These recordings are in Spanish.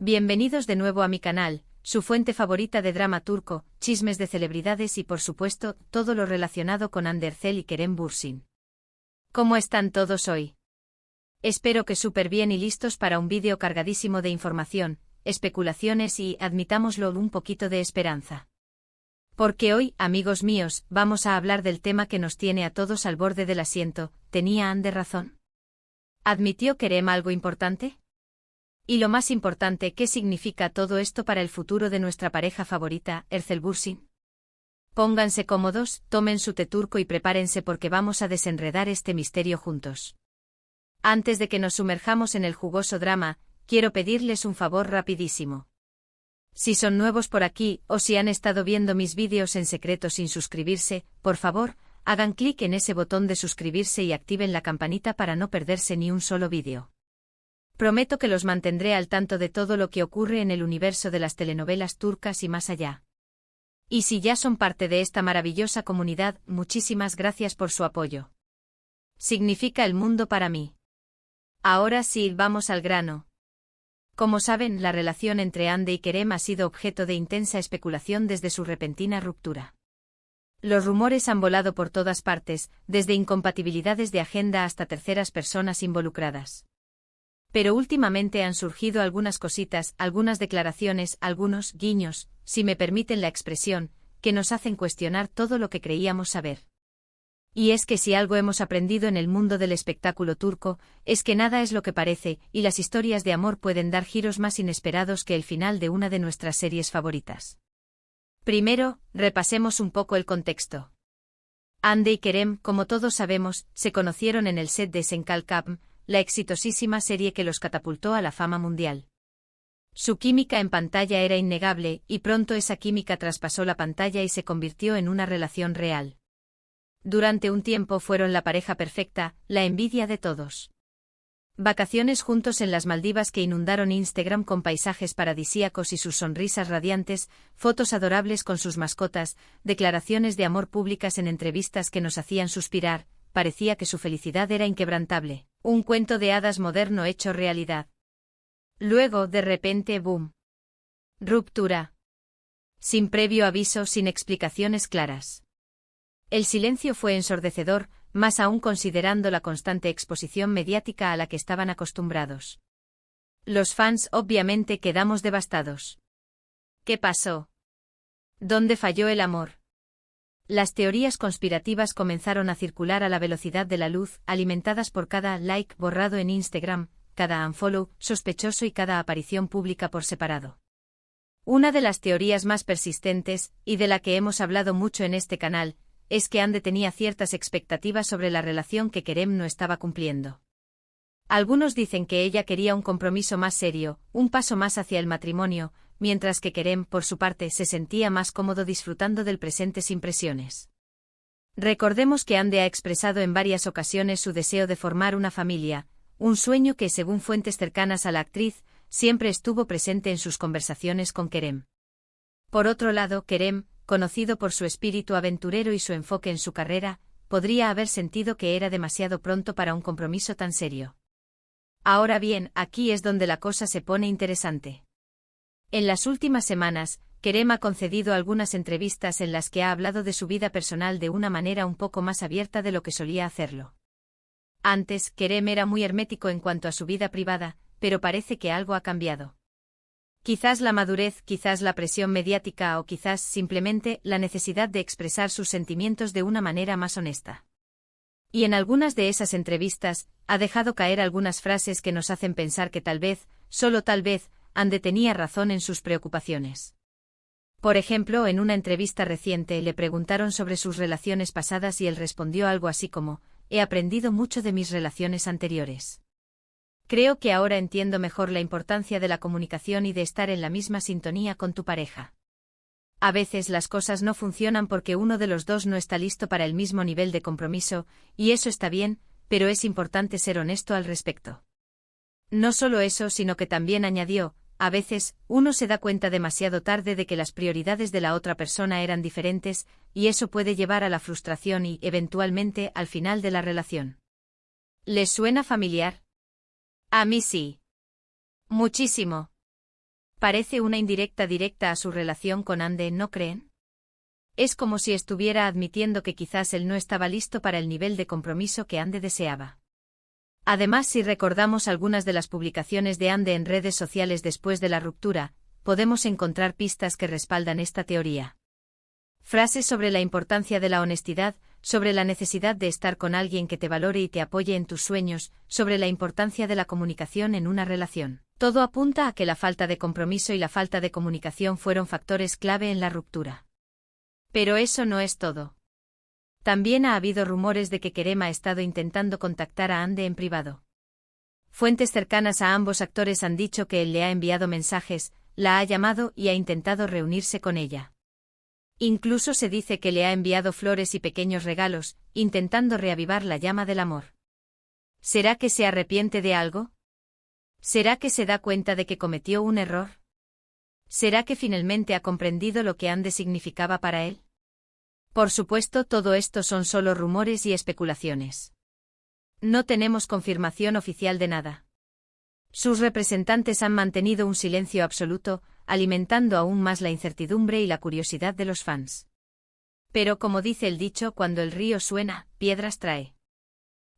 Bienvenidos de nuevo a mi canal, su fuente favorita de drama turco, chismes de celebridades y por supuesto, todo lo relacionado con Hande Erçel y Kerem Bürsin. ¿Cómo están todos hoy? Espero que súper bien y listos para un vídeo cargadísimo de información, especulaciones y, admitámoslo, un poquito de esperanza. Porque hoy, amigos míos, vamos a hablar del tema que nos tiene a todos al borde del asiento. ¿Tenía Hande razón? ¿Admitió Kerem algo importante? Y lo más importante, ¿qué significa todo esto para el futuro de nuestra pareja favorita, Erçel Bürsin? Pónganse cómodos, tomen su té turco y prepárense porque vamos a desenredar este misterio juntos. Antes de que nos sumerjamos en el jugoso drama, quiero pedirles un favor rapidísimo. Si son nuevos por aquí, o si han estado viendo mis vídeos en secreto sin suscribirse, por favor, hagan clic en ese botón de suscribirse y activen la campanita para no perderse ni un solo vídeo. Prometo que los mantendré al tanto de todo lo que ocurre en el universo de las telenovelas turcas y más allá. Y si ya son parte de esta maravillosa comunidad, muchísimas gracias por su apoyo. Significa el mundo para mí. Ahora sí, vamos al grano. Como saben, la relación entre Hande y Kerem ha sido objeto de intensa especulación desde su repentina ruptura. Los rumores han volado por todas partes, desde incompatibilidades de agenda hasta terceras personas involucradas. Pero últimamente han surgido algunas cositas, algunas declaraciones, algunos guiños, si me permiten la expresión, que nos hacen cuestionar todo lo que creíamos saber. Y es que si algo hemos aprendido en el mundo del espectáculo turco, es que nada es lo que parece, y las historias de amor pueden dar giros más inesperados que el final de una de nuestras series favoritas. Primero, repasemos un poco el contexto. Hande y Kerem, como todos sabemos, se conocieron en el set de Senkal Kapm, la exitosísima serie que los catapultó a la fama mundial. Su química en pantalla era innegable, y pronto esa química traspasó la pantalla y se convirtió en una relación real. Durante un tiempo fueron la pareja perfecta, la envidia de todos. Vacaciones juntos en las Maldivas que inundaron Instagram con paisajes paradisíacos y sus sonrisas radiantes, fotos adorables con sus mascotas, declaraciones de amor públicas en entrevistas que nos hacían suspirar, parecía que su felicidad era inquebrantable. Un cuento de hadas moderno hecho realidad. Luego, de repente, ¡boom! Ruptura. Sin previo aviso, sin explicaciones claras. El silencio fue ensordecedor, más aún considerando la constante exposición mediática a la que estaban acostumbrados. Los fans obviamente quedamos devastados. ¿Qué pasó? ¿Dónde falló el amor? Las teorías conspirativas comenzaron a circular a la velocidad de la luz, alimentadas por cada like borrado en Instagram, cada unfollow sospechoso y cada aparición pública por separado. Una de las teorías más persistentes, y de la que hemos hablado mucho en este canal, es que Hande tenía ciertas expectativas sobre la relación que Kerem no estaba cumpliendo. Algunos dicen que ella quería un compromiso más serio, un paso más hacia el matrimonio, mientras que Kerem, por su parte, se sentía más cómodo disfrutando del presente sin presiones. Recordemos que Hande ha expresado en varias ocasiones su deseo de formar una familia, un sueño que, según fuentes cercanas a la actriz, siempre estuvo presente en sus conversaciones con Kerem. Por otro lado, Kerem, conocido por su espíritu aventurero y su enfoque en su carrera, podría haber sentido que era demasiado pronto para un compromiso tan serio. Ahora bien, aquí es donde la cosa se pone interesante. En las últimas semanas, Kerem ha concedido algunas entrevistas en las que ha hablado de su vida personal de una manera un poco más abierta de lo que solía hacerlo. Antes, Kerem era muy hermético en cuanto a su vida privada, pero parece que algo ha cambiado. Quizás la madurez, quizás la presión mediática o quizás simplemente la necesidad de expresar sus sentimientos de una manera más honesta. Y en algunas de esas entrevistas, ha dejado caer algunas frases que nos hacen pensar que tal vez, solo tal vez, Hande tenía razón en sus preocupaciones. Por ejemplo, en una entrevista reciente le preguntaron sobre sus relaciones pasadas y él respondió algo así como: «He aprendido mucho de mis relaciones anteriores. Creo que ahora entiendo mejor la importancia de la comunicación y de estar en la misma sintonía con tu pareja. A veces las cosas no funcionan porque uno de los dos no está listo para el mismo nivel de compromiso, y eso está bien, pero es importante ser honesto al respecto». No solo eso, sino que también añadió: «A veces, uno se da cuenta demasiado tarde de que las prioridades de la otra persona eran diferentes, y eso puede llevar a la frustración y, eventualmente, al final de la relación». ¿Les suena familiar? A mí sí. Muchísimo. Parece una indirecta directa a su relación con Ande, ¿no creen? Es como si estuviera admitiendo que quizás él no estaba listo para el nivel de compromiso que Ande deseaba. Además, si recordamos algunas de las publicaciones de Ande en redes sociales después de la ruptura, podemos encontrar pistas que respaldan esta teoría. Frases sobre la importancia de la honestidad, sobre la necesidad de estar con alguien que te valore y te apoye en tus sueños, sobre la importancia de la comunicación en una relación. Todo apunta a que la falta de compromiso y la falta de comunicación fueron factores clave en la ruptura. Pero eso no es todo. También ha habido rumores de que Kerem ha estado intentando contactar a Ande en privado. Fuentes cercanas a ambos actores han dicho que él le ha enviado mensajes, la ha llamado y ha intentado reunirse con ella. Incluso se dice que le ha enviado flores y pequeños regalos, intentando reavivar la llama del amor. ¿Será que se arrepiente de algo? ¿Será que se da cuenta de que cometió un error? ¿Será que finalmente ha comprendido lo que Ande significaba para él? Por supuesto, todo esto son solo rumores y especulaciones. No tenemos confirmación oficial de nada. Sus representantes han mantenido un silencio absoluto, alimentando aún más la incertidumbre y la curiosidad de los fans. Pero como dice el dicho, cuando el río suena, piedras trae.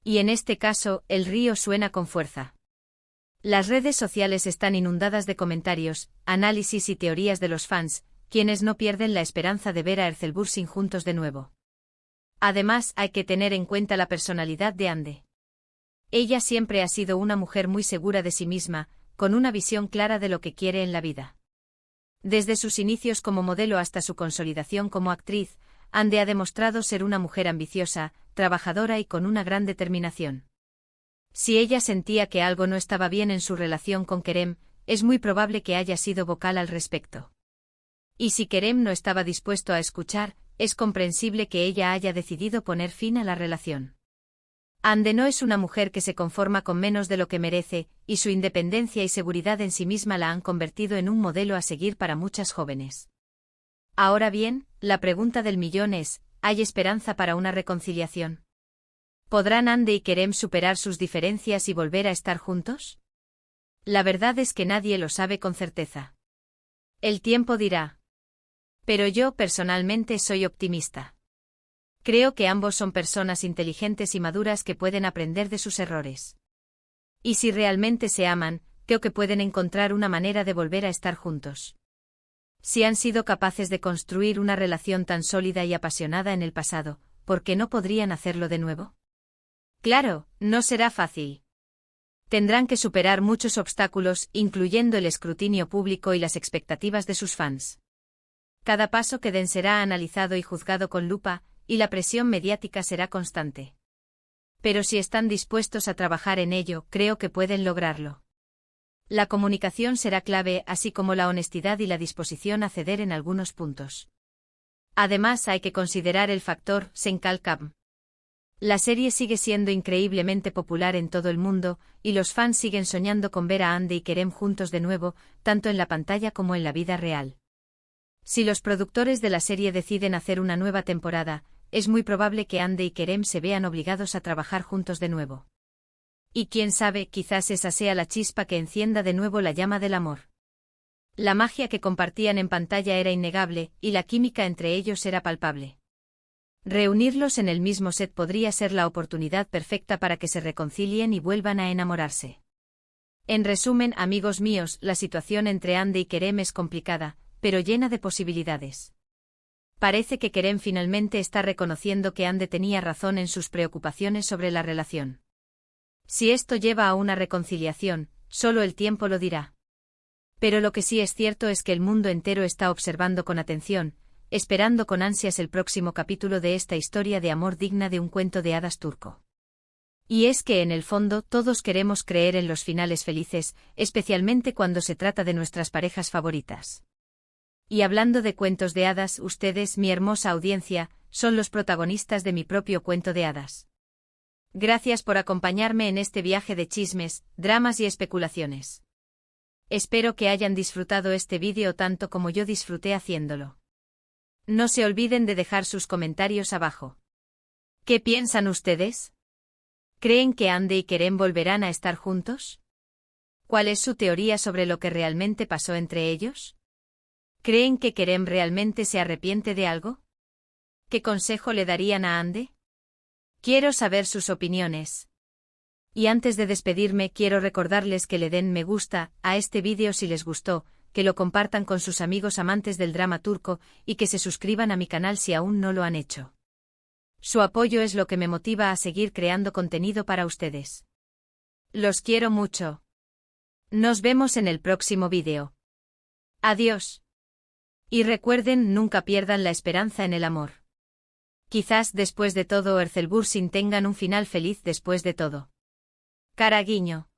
Y en este caso, el río suena con fuerza. Las redes sociales están inundadas de comentarios, análisis y teorías de los fans, quienes no pierden la esperanza de ver a Ercelbürsin juntos de nuevo. Además, hay que tener en cuenta la personalidad de Ande. Ella siempre ha sido una mujer muy segura de sí misma, con una visión clara de lo que quiere en la vida. Desde sus inicios como modelo hasta su consolidación como actriz, Ande ha demostrado ser una mujer ambiciosa, trabajadora y con una gran determinación. Si ella sentía que algo no estaba bien en su relación con Kerem, es muy probable que haya sido vocal al respecto. Y si Kerem no estaba dispuesto a escuchar, es comprensible que ella haya decidido poner fin a la relación. Ande no es una mujer que se conforma con menos de lo que merece, y su independencia y seguridad en sí misma la han convertido en un modelo a seguir para muchas jóvenes. Ahora bien, la pregunta del millón es, ¿hay esperanza para una reconciliación? ¿Podrán Ande y Kerem superar sus diferencias y volver a estar juntos? La verdad es que nadie lo sabe con certeza. El tiempo dirá. Pero yo personalmente soy optimista. Creo que ambos son personas inteligentes y maduras que pueden aprender de sus errores. Y si realmente se aman, creo que pueden encontrar una manera de volver a estar juntos. Si han sido capaces de construir una relación tan sólida y apasionada en el pasado, ¿por qué no podrían hacerlo de nuevo? Claro, no será fácil. Tendrán que superar muchos obstáculos, incluyendo el escrutinio público y las expectativas de sus fans. Cada paso que den será analizado y juzgado con lupa, y la presión mediática será constante. Pero si están dispuestos a trabajar en ello, creo que pueden lograrlo. La comunicación será clave, así como la honestidad y la disposición a ceder en algunos puntos. Además, hay que considerar el factor Senkalkam. La serie sigue siendo increíblemente popular en todo el mundo, y los fans siguen soñando con ver a Ande y Kerem juntos de nuevo, tanto en la pantalla como en la vida real. Si los productores de la serie deciden hacer una nueva temporada, es muy probable que Ande y Kerem se vean obligados a trabajar juntos de nuevo. Y quién sabe, quizás esa sea la chispa que encienda de nuevo la llama del amor. La magia que compartían en pantalla era innegable, y la química entre ellos era palpable. Reunirlos en el mismo set podría ser la oportunidad perfecta para que se reconcilien y vuelvan a enamorarse. En resumen, amigos míos, la situación entre Ande y Kerem es complicada, pero llena de posibilidades. Parece que Kerem finalmente está reconociendo que Ande tenía razón en sus preocupaciones sobre la relación. Si esto lleva a una reconciliación, solo el tiempo lo dirá. Pero lo que sí es cierto es que el mundo entero está observando con atención, esperando con ansias el próximo capítulo de esta historia de amor digna de un cuento de hadas turco. Y es que en el fondo todos queremos creer en los finales felices, especialmente cuando se trata de nuestras parejas favoritas. Y hablando de cuentos de hadas, ustedes, mi hermosa audiencia, son los protagonistas de mi propio cuento de hadas. Gracias por acompañarme en este viaje de chismes, dramas y especulaciones. Espero que hayan disfrutado este vídeo tanto como yo disfruté haciéndolo. No se olviden de dejar sus comentarios abajo. ¿Qué piensan ustedes? ¿Creen que Ande y Kerem volverán a estar juntos? ¿Cuál es su teoría sobre lo que realmente pasó entre ellos? ¿Creen que Kerem realmente se arrepiente de algo? ¿Qué consejo le darían a Ande? Quiero saber sus opiniones. Y antes de despedirme quiero recordarles que le den me gusta a este vídeo si les gustó, que lo compartan con sus amigos amantes del drama turco y que se suscriban a mi canal si aún no lo han hecho. Su apoyo es lo que me motiva a seguir creando contenido para ustedes. Los quiero mucho. Nos vemos en el próximo vídeo. Adiós. Y recuerden, nunca pierdan la esperanza en el amor. Quizás después de todo Ercelbursin tengan un final feliz después de todo. Cara guiño.